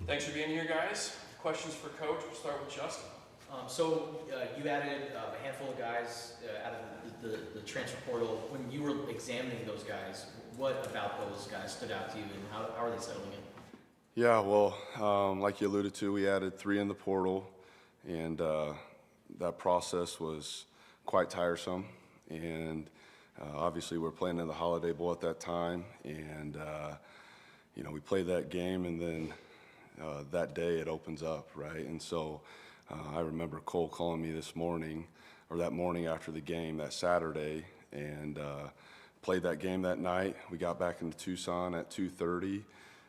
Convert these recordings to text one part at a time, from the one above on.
Thanks for being here, guys. Questions for Coach? We'll start with Justin. You added a handful of guys out of the transfer portal. When you were examining those guys, what about those guys stood out to you, and how are they settling in? Yeah, well, like you alluded to, we added 3 in the portal, and that process was quite tiresome. And obviously, we're playing in the Holiday Bowl at that time, and we played that game, and then that day it opens up, right? And so I remember Cole calling me this morning, or that morning after the game, that Saturday, and played that game that night. We got back into Tucson at 2:30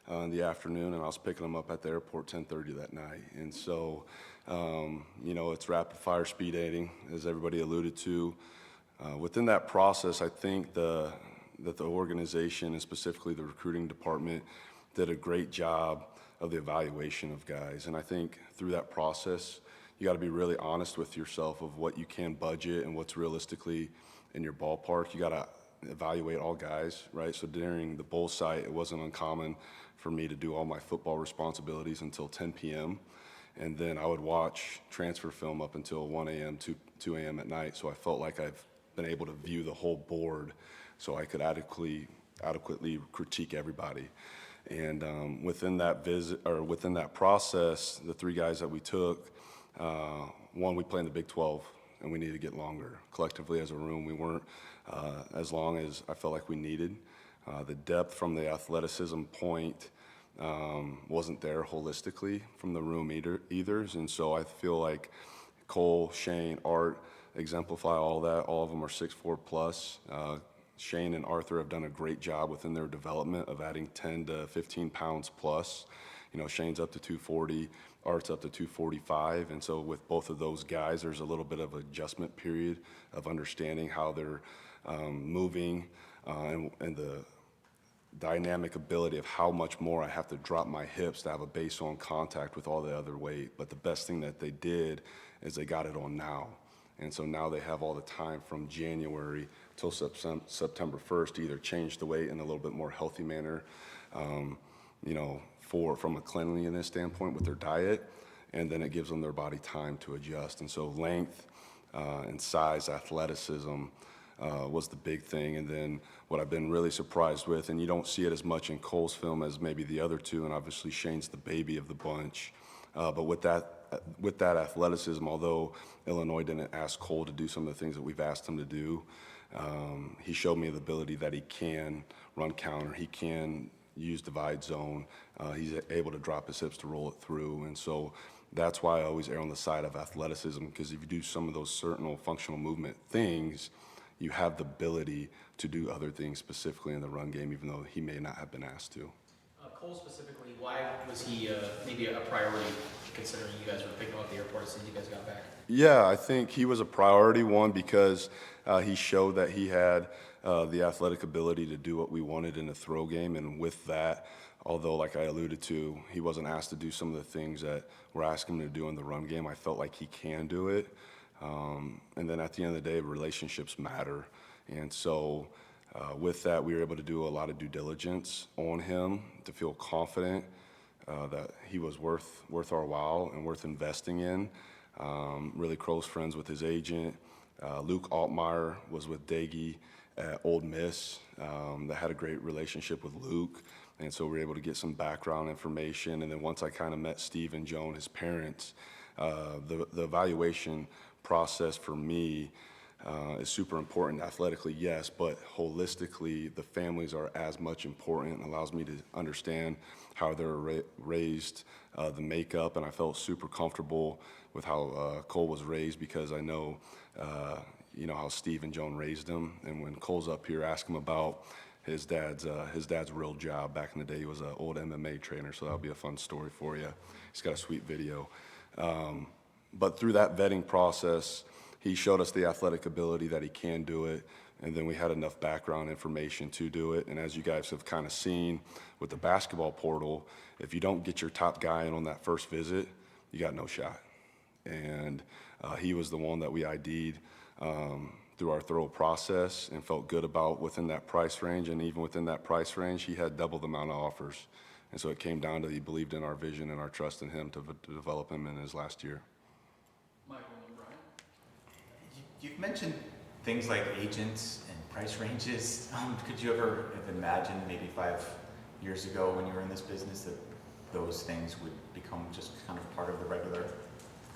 in the afternoon, and I was picking them up at the airport 10:30 that night. And so, it's rapid fire speed dating, as everybody alluded to. Within that process, I think that the organization, and specifically the recruiting department, did a great job of the evaluation of guys. And I think through that process, you got to be really honest with yourself of what you can budget and what's realistically in your ballpark. You got to evaluate all guys, right? So during the bowl site, it wasn't uncommon for me to do all my football responsibilities until 10 p.m. And then I would watch transfer film up until 1 a.m., 2 a.m. at night. So I felt like I've been able to view the whole board so I could adequately critique everybody. And within that process, the 3 guys that we took, one, we play in the Big 12, and we needed to get longer. Collectively as a room, we weren't as long as I felt like we needed. The depth from the athleticism point wasn't there holistically from the room either. And so I feel like Cole, Shane, Art exemplify all that. All of them are 6'4 plus. Shane and Arthur have done a great job within their development of adding 10 to 15 pounds plus. Shane's up to 240, Art's up to 245, and so with both of those guys, there's a little bit of adjustment period of understanding how they're moving and the dynamic ability of how much more I have to drop my hips to have a base on contact with all the other weight. But the best thing that they did is they got it on now. And so now they have all the time from January till September 1st to either change the weight in a little bit more healthy manner, from a cleanliness standpoint with their diet, and then it gives them their body time to adjust. And so length and size, athleticism was the big thing. And then what I've been really surprised with, and you don't see it as much in Cole's film as maybe the other 2, and obviously Shane's the baby of the bunch, but with that athleticism, although Illinois didn't ask Cole to do some of the things that we've asked him to do, he showed me the ability that he can run counter, he can use divide zone, he's able to drop his hips to roll it through. And so that's why I always err on the side of athleticism, because if you do some of those certain functional movement things, you have the ability to do other things specifically in the run game, even though he may not have been asked to. Cole specifically, why was he maybe a priority, considering you guys were picking him up at the airport as soon as you guys got back? Yeah, I think he was a priority, one, because he showed that he had the athletic ability to do what we wanted in the throw game. And with that, although, like I alluded to, he wasn't asked to do some of the things that we're asking him to do in the run game, I felt like he can do it. And then at the end of the day, relationships matter. And so with that, we were able to do a lot of due diligence on him to feel confident that he was worth our while and worth investing in. Really close friends with his agent. Luke Altmaier was with Daggy at Ole Miss that had a great relationship with Luke. And so we were able to get some background information. And then once I kind of met Steve and Joan, his parents, the evaluation process for me is super important. Athletically, yes, but holistically, the families are as much important. It allows me to understand how they're raised, the makeup, and I felt super comfortable with how Cole was raised, because I know, how Steve and Joan raised him. And when Cole's up here, ask him about his dad's real job. Back in the day, he was an old MMA trainer, so that'll be a fun story for you. He's got a sweet video. But through that vetting process, he showed us the athletic ability that he can do it, and then we had enough background information to do it. And as you guys have kind of seen with the basketball portal, if you don't get your top guy in on that first visit, you got no shot. And he was the one that we ID'd through our thorough process and felt good about within that price range. And even within that price range, he had double the amount of offers And so it came down to he believed in our vision and our trust in him to develop him in his last year. Michael and Brian. You've mentioned things like agents and price ranges. Could you ever have imagined maybe 5 years ago when you were in this business that those things would become just kind of part of the regular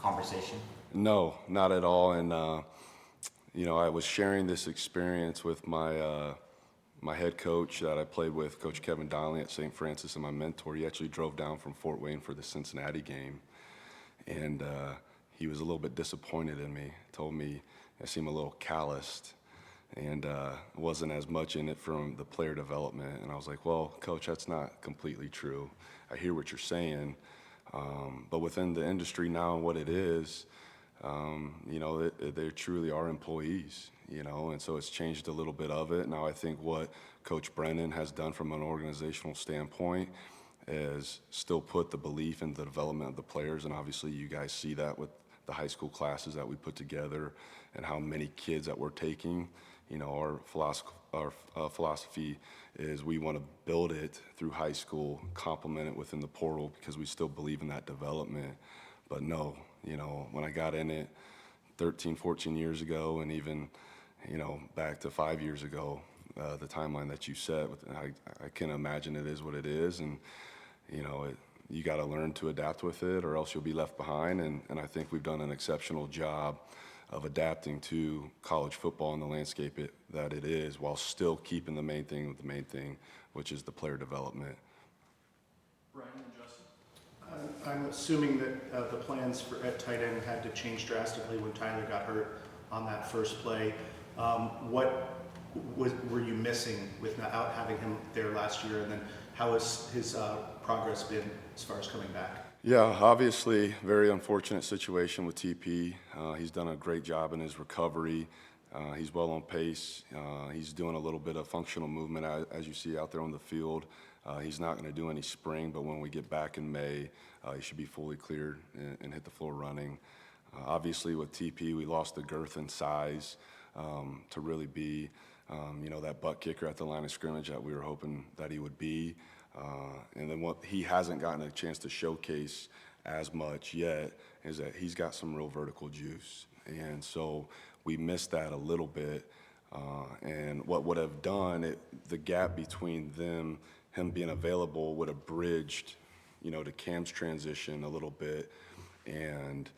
conversation? No, not at all. And, I was sharing this experience with my head coach that I played with, Coach Kevin Donnelly at St. Francis, and my mentor. He actually drove down from Fort Wayne for the Cincinnati game. And he was a little bit disappointed in me, told me I seemed a little calloused and wasn't as much in it from the player development. And I was like, well, Coach, that's not completely true. I hear what you're saying. But within the industry now and what it is, they truly are employees, and so it's changed a little bit of it. Now I think what Coach Brennan has done from an organizational standpoint is still put the belief in the development of the players, and obviously you guys see that with the high school classes that we put together and how many kids that we're taking. Our philosophy is we want to build it through high school, complement it within the portal because we still believe in that development. But no, when I got in it 13, 14 years ago, and even, back to 5 years ago, the timeline that you set, I can imagine it is what it is. And, you got to learn to adapt with it or else you'll be left behind. And I think we've done an exceptional job of adapting to college football and the landscape that it is while still keeping the main thing, which is the player development. Brian and Justin. I'm assuming that the plans at tight end had to change drastically when Tyler got hurt on that first play. What were you missing without having him there last year? And then how has his progress been as far as coming back? Yeah, obviously, very unfortunate situation with TP. He's done a great job in his recovery. He's well on pace. He's doing a little bit of functional movement as you see out there on the field. He's not going to do any spring, but when we get back in May, he should be fully cleared and hit the floor running. Obviously, with TP, we lost the girth and size to really be, that butt kicker at the line of scrimmage that we were hoping that he would be. And then what he hasn't gotten a chance to showcase as much yet is that he's got some real vertical juice. And so we missed that a little bit. And what would have done, the gap between him being available would have bridged, to Cam's transition a little bit. And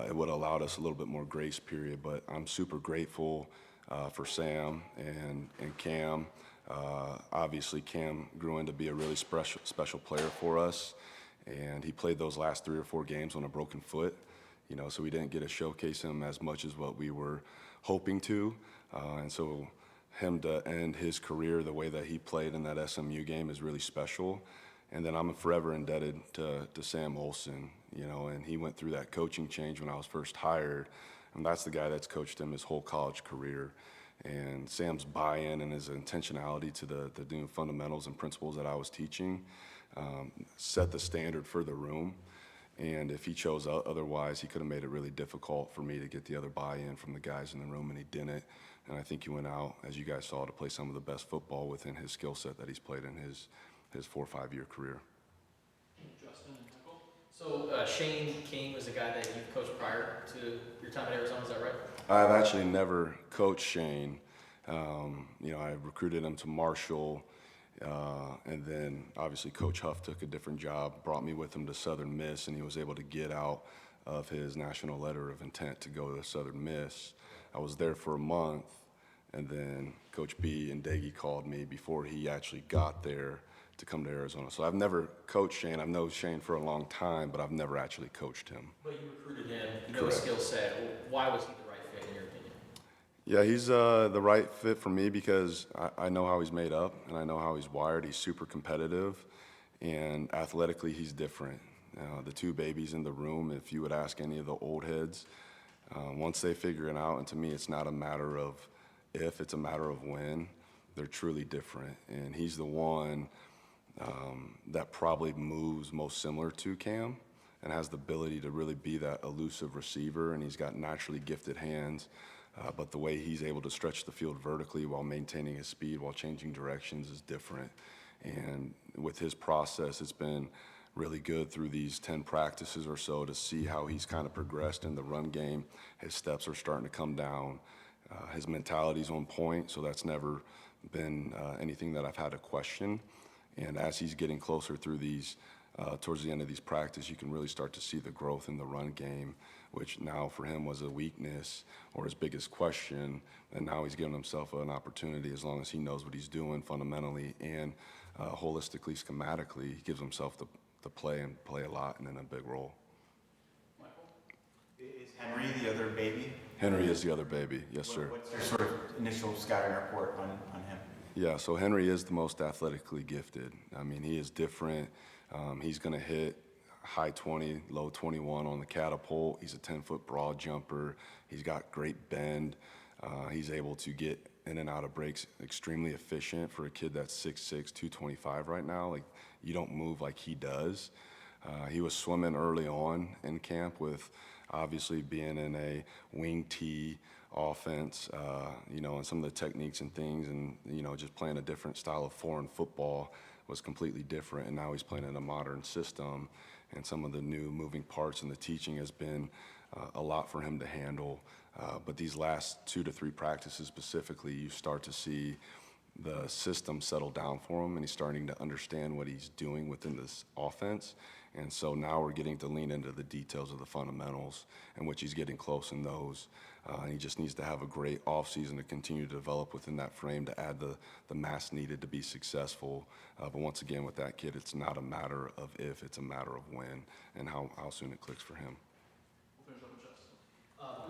it would have allowed us a little bit more grace period. But I'm super grateful for Sam and Cam. Obviously, Cam grew into be a really special player for us, and he played those last 3 or 4 games on a broken foot, so we didn't get to showcase him as much as what we were hoping to. And so him to end his career the way that he played in that SMU game is really special. And then I'm forever indebted to Sam Olson, and he went through that coaching change when I was first hired, and that's the guy that's coached him his whole college career. And Sam's buy-in and his intentionality to the new fundamentals and principles that I was teaching set the standard for the room. And if he chose otherwise, he could have made it really difficult for me to get the other buy-in from the guys in the room, and he didn't. And I think he went out, as you guys saw, to play some of the best football within his skill set that he's played in his 4 or 5 year career. Justin and Michael. So Shane King was a guy that you coached prior to your time at Arizona, is that right? I've actually never coached Shane. I recruited him to Marshall, and then obviously Coach Huff took a different job, brought me with him to Southern Miss, and he was able to get out of his national letter of intent to go to Southern Miss. I was there for a month, and then Coach B and Daggy called me before he actually got there to come to Arizona. So I've never coached Shane. I've known Shane for a long time, but I've never actually coached him. But you recruited him, his skill set. Why was he the right fit in your opinion? Yeah, he's the right fit for me because I know how he's made up and I know how he's wired. He's super competitive, and athletically he's different. The 2 babies in the room, if you would ask any of the old heads, once they figure it out, and to me it's not a matter of if, it's a matter of when, they're truly different. And he's the one that probably moves most similar to Cam and has the ability to really be that elusive receiver, and he's got naturally gifted hands. But the way he's able to stretch the field vertically while maintaining his speed, while changing directions is different. And with his process, it's been really good through these 10 practices or so to see how he's kind of progressed in the run game. His steps are starting to come down. His mentality's on point, so that's never been anything that I've had to question. And as he's getting closer through these, towards the end of these practices, you can really start to see the growth in the run game, which now for him was a weakness or his biggest question. And now he's giving himself an opportunity, as long as he knows what he's doing fundamentally and holistically, schematically, he gives himself the play and play a lot and in a big role. Is Henry the other baby? Henry is the other baby, yes, sir. What's your sort of initial scouting report on him? Yeah, so Henry is the most athletically gifted. I mean, he is different. He's going to hit high 20, low 21 on the catapult. He's a 10-foot broad jumper. He's got great bend. He's able to get in and out of breaks extremely efficient for a kid that's 6'6", 225 right now. Like, you don't move like he does. He was swimming early on in camp with obviously being in a wing tee offense, and some of the techniques and things, and, just playing a different style of foreign football was completely different. And now he's playing in a modern system, and some of the new moving parts and the teaching has been a lot for him to handle. But these last 2 to 3 practices specifically, you start to see the system settle down for him, and he's starting to understand what he's doing within this offense. And so now we're getting to lean into the details of the fundamentals, in which he's getting close in those. And he just needs to have a great offseason to continue to develop within that frame to add the mass needed to be successful. But once again, with that kid, it's not a matter of if, it's a matter of when and how soon it clicks for him.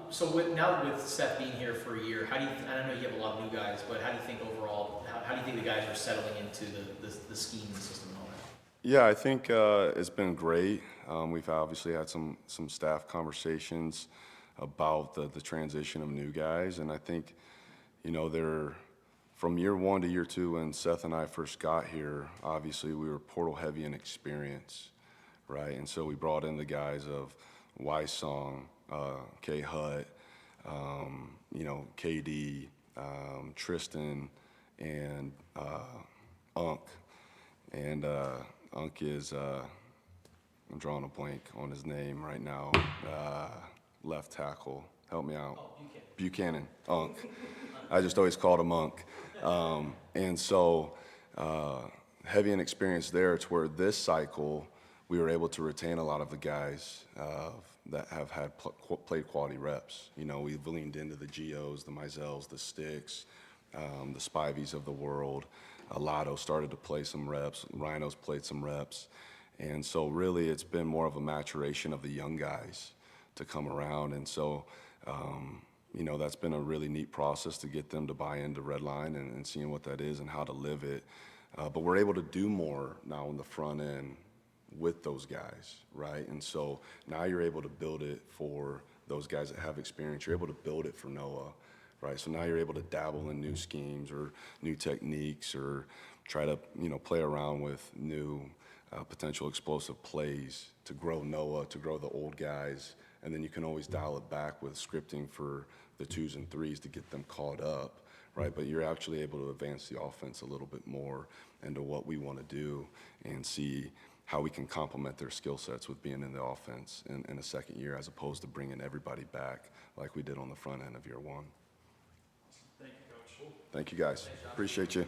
So now with Seth being here for a year, I don't know you have a lot of new guys, but how do you think overall, how do you think the guys are settling into the scheme, the system, and all that? Yeah, I think it's been great. We've obviously had some staff conversations about the transition of new guys, and I think, they're from year 1 to year 2 when Seth and I first got here, obviously we were portal heavy in experience, right? And so we brought in the guys of Wysong, K. Hutt, KD, Tristan, and Unk. And Unk is, I'm drawing a blank on his name right now, left tackle. Help me out. Oh, Buchanan, Unk. I just always called him Unk. And so heavy in experience there. It's where this cycle we were able to retain a lot of the guys that have had played quality reps. We've leaned into the Geos, the Mizels, the Sticks, the Spivies of the world. Lotto started to play some reps. Rhino's played some reps. And so really it's been more of a maturation of the young guys to come around. And so, that's been a really neat process to get them to buy into Redline and seeing what that is and how to live it. But we're able to do more now on the front end with those guys, right? And so now you're able to build it for those guys that have experience. You're able to build it for Noah, right? So now you're able to dabble in new schemes or new techniques or try to, play around with new potential explosive plays to grow Noah, to grow the old guys. And then you can always dial it back with scripting for the 2s and 3s to get them caught up, right? But you're actually able to advance the offense a little bit more into what we want to do and see how we can complement their skill sets with being in the offense in a second year, as opposed to bringing everybody back like we did on the front end of year 1. Thank you, Coach. Thank you, guys. Appreciate you.